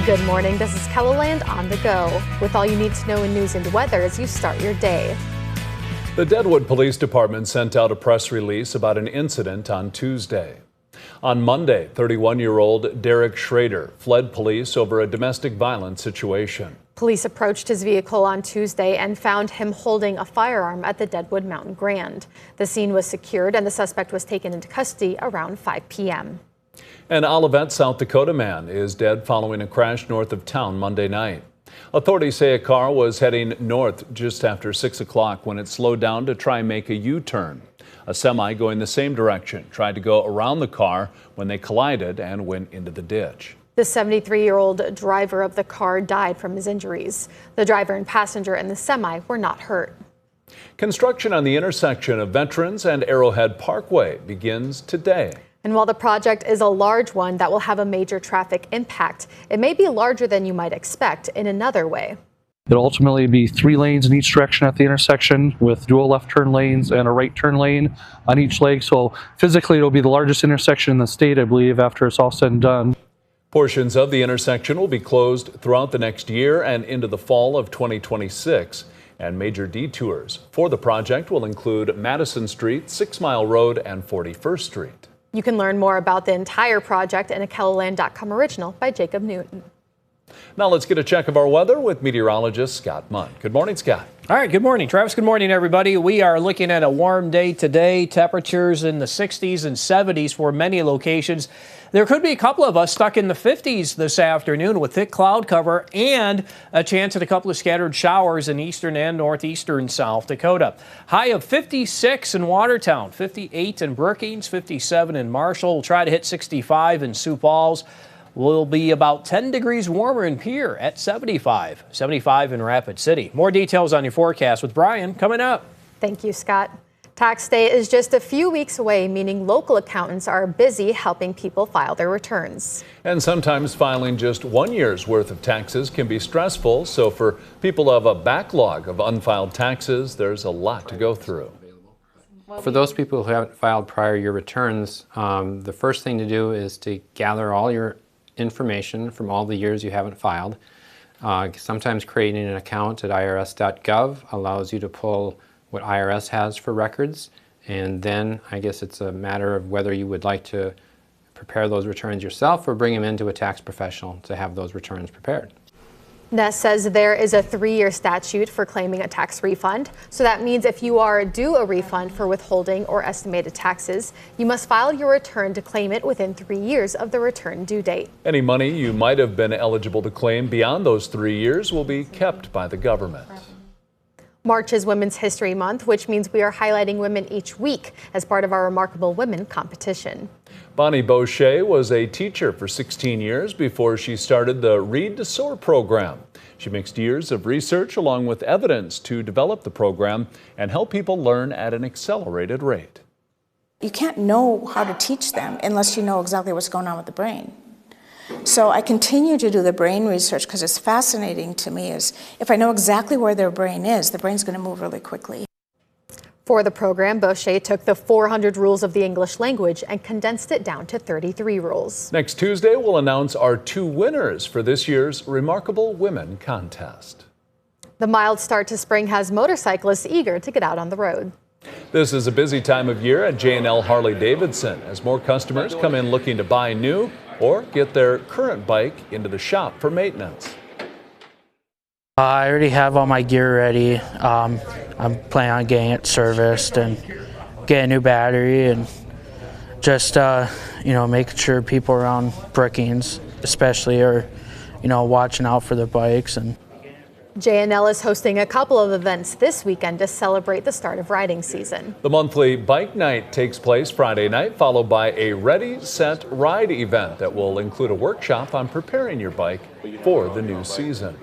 Good morning, this is Keloland on the go, with all you need to know in news and weather as you start your day. The Deadwood Police Department sent out a press release about an incident on Tuesday. On Monday, 31-year-old Derek Schrader fled police over a domestic violence situation. Police approached his vehicle on Tuesday and found him holding a firearm at the Deadwood Mountain Grand. The scene was secured and the suspect was taken into custody around 5 p.m. An Olivet, South Dakota man is dead following a crash north of town Monday night. Authorities say a car was heading north just after 6 o'clock when it slowed down to try and make a U-turn. A semi going the same direction tried to go around the car when they collided and went into the ditch. The 73-year-old driver of the car died from his injuries. The driver and passenger in the semi were not hurt. Construction on the intersection of Veterans and Arrowhead Parkway begins today. And while the project is a large one that will have a major traffic impact, it may be larger than you might expect in another way. It'll ultimately be 3 lanes in each direction at the intersection with dual left turn lanes and a right turn lane on each leg. So physically it'll be the largest intersection in the state, I believe, after it's all said and done. Portions of the intersection will be closed throughout the next year and into the fall of 2026. And major detours for the project will include Madison Street, 6 Mile Road, and 41st Street. You can learn more about the entire project in a Keloland.com original by Jacob Newton. Now let's get a check of our weather with meteorologist Scott Munn. Good morning, Scott. All right, good morning, Travis. Good morning, everybody. We are looking at a warm day today. Temperatures in the 60s and 70s for many locations. There could be a couple of us stuck in the 50s this afternoon with thick cloud cover and a chance at a couple of scattered showers in eastern and northeastern South Dakota. High of 56 in Watertown, 58 in Brookings, 57 in Marshall. We'll try to hit 65 in Sioux Falls. We'll be about 10 degrees warmer in Pierre at 75. 75 in Rapid City. More details on your forecast with Brian coming up. Thank you, Scott. Tax day is just a few weeks away, meaning local accountants are busy helping people file their returns. And sometimes filing just 1 year's worth of taxes can be stressful. So for people who have a backlog of unfiled taxes, there's a lot to go through. For those people who haven't filed prior year returns, the first thing to do is to gather all your information from all the years you haven't filed. Sometimes creating an account at irs.gov allows you to pull what IRS has for records, and then I guess it's a matter of whether you would like to prepare those returns yourself or bring them into a tax professional to have those returns prepared. Ness says there is a 3-year statute for claiming a tax refund. So that means if you are due a refund for withholding or estimated taxes, you must file your return to claim it within 3 years of the return due date. Any money you might have been eligible to claim beyond those 3 years will be kept by the government. March is Women's History Month, which means we are highlighting women each week as part of our Remarkable Women competition. Bonnie Boucher was a teacher for 16 years before she started the Read to Soar program. She mixed years of research along with evidence to develop the program and help people learn at an accelerated rate. You can't know how to teach them unless you know exactly what's going on with the brain. So I continue to do the brain research because it's fascinating to me. Is if I know exactly where their brain is, the brain's going to move really quickly. For the program, Boucher took the 400 rules of the English language and condensed it down to 33 rules. Next Tuesday, we'll announce our 2 winners for this year's Remarkable Women contest. The mild start to spring has motorcyclists eager to get out on the road. This is a busy time of year at J&L Harley-Davidson as more customers come in looking to buy new or get their current bike into the shop for maintenance. I already have all my gear ready. I'm planning on getting it serviced and getting a new battery and just making sure people around Brookings especially are watching out for their bikes. And J&L is hosting a couple of events this weekend to celebrate the start of riding season. The monthly bike night takes place Friday night, followed by a Ready, Set, Ride event that will include a workshop on preparing your bike for the new season.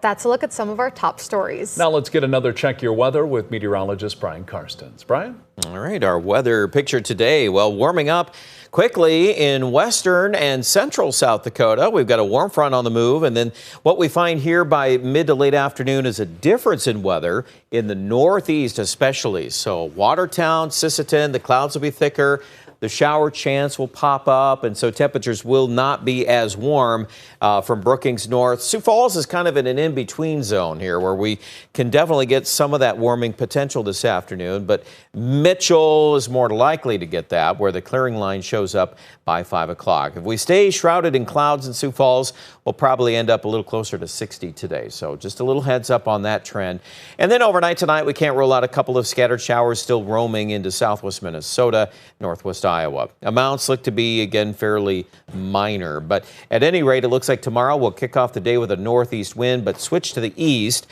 That's a look at some of our top stories. Now let's get another Check Your Weather with meteorologist Brian Karstens. Brian? All right, our weather picture today, well, warming up quickly in western and central South Dakota. We've got a warm front on the move, and then what we find here by mid to late afternoon is a difference in weather in the northeast especially. So Watertown, Sisseton, the clouds will be thicker. the shower chance will pop up, and so temperatures will not be as warm from Brookings north. Sioux Falls is kind of in an in-between zone here where we can definitely get some of that warming potential this afternoon, but Mitchell is more likely to get that, where the clearing line shows up by 5 o'clock. If we stay shrouded in clouds in Sioux Falls, we'll probably end up a little closer to 60 today. So just a little heads up on that trend. And then overnight tonight, we can't rule out a couple of scattered showers still roaming into southwest Minnesota, northwest Iowa. Amounts look to be, again, fairly minor. But at any rate, it looks like tomorrow we'll kick off the day with a northeast wind, but switch to the east.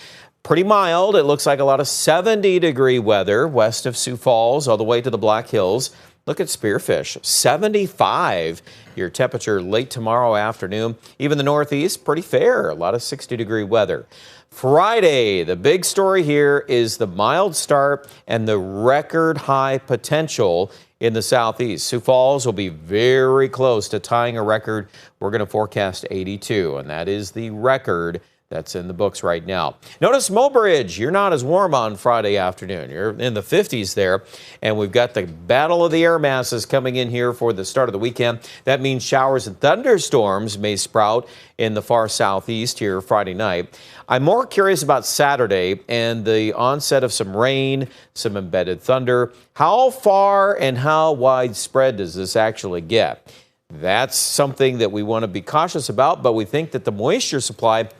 Pretty mild. It looks like a lot of 70-degree weather west of Sioux Falls all the way to the Black Hills. Look at Spearfish, 75 your temperature late tomorrow afternoon. Even the northeast, pretty fair, a lot of 60-degree weather. Friday, the big story here is the mild start and the record high potential in the southeast. Sioux Falls will be very close to tying a record. We're going to forecast 82, and that is the record that's in the books right now. Notice Mobridge, you're not as warm on Friday afternoon. You're in the 50s there, and we've got the battle of the air masses coming in here for the start of the weekend. That means showers and thunderstorms may sprout in the far southeast here Friday night. I'm more curious about Saturday and the onset of some rain, some embedded thunder. How far and how widespread does this actually get? That's something that we want to be cautious about, but we think that the moisture supply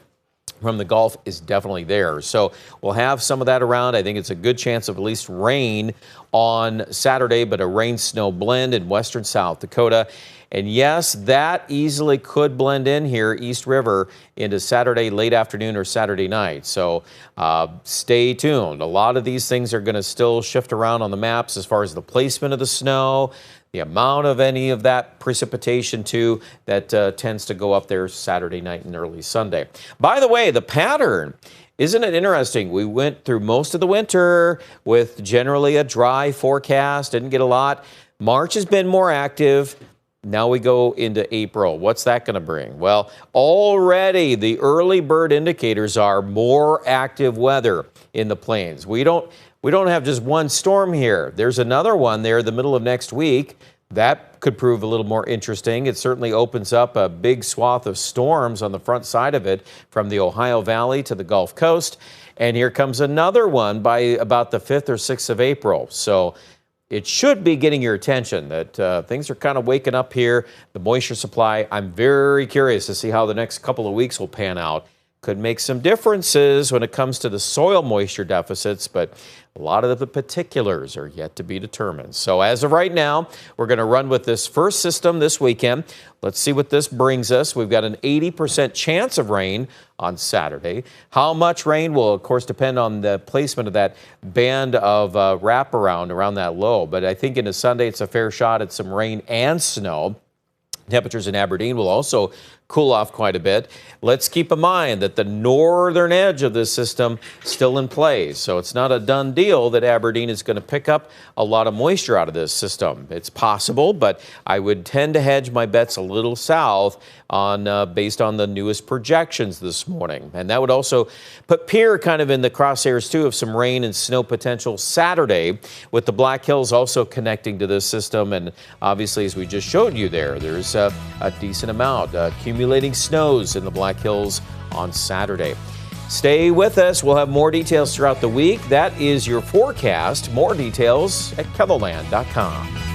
from the Gulf is definitely there. So we'll have some of that around. I think it's a good chance of at least rain on Saturday, but a rain-snow blend in western South Dakota. And yes, that easily could blend in here, East River, into Saturday late afternoon or Saturday night. So stay tuned. A lot of these things are going to still shift around on the maps as far as the placement of the snow, the amount of any of that precipitation, too, that tends to go up there Saturday night and early Sunday. By the way, the pattern, isn't it interesting? We went through most of the winter with generally a dry forecast, didn't get a lot. March has been more active. Now we go into April. What's that going to bring? Well, already the early bird indicators are more active weather in the plains. We don't have just one storm here. There's another one there in the middle of next week. That could prove a little more interesting. It certainly opens up a big swath of storms on the front side of it from the Ohio Valley to the Gulf Coast. And here comes another one by about the 5th or 6th of April. So it should be getting your attention that things are kind of waking up here. The moisture supply, I'm very curious to see how the next couple of weeks will pan out. Could make some differences when it comes to the soil moisture deficits, but a lot of the particulars are yet to be determined. So as of right now, we're going to run with this first system this weekend. Let's see what this brings us. We've got an 80% chance of rain on Saturday. How much rain will, of course, depend on the placement of that band of wraparound around that low. But I think into Sunday, it's a fair shot at some rain and snow. Temperatures in Aberdeen will also cool off quite a bit. Let's keep in mind that the northern edge of this system still in place. So it's not a done deal that Aberdeen is going to pick up a lot of moisture out of this system. It's possible, but I would tend to hedge my bets a little south on based on the newest projections this morning. And that would also put Pierre kind of in the crosshairs too of some rain and snow potential Saturday, with the Black Hills also connecting to this system. And obviously, as we just showed you there's a decent amount accumulating snows in the Black Hills on Saturday. Stay with us. We'll have more details throughout the week. That is your forecast. More details at KELOLAND.com.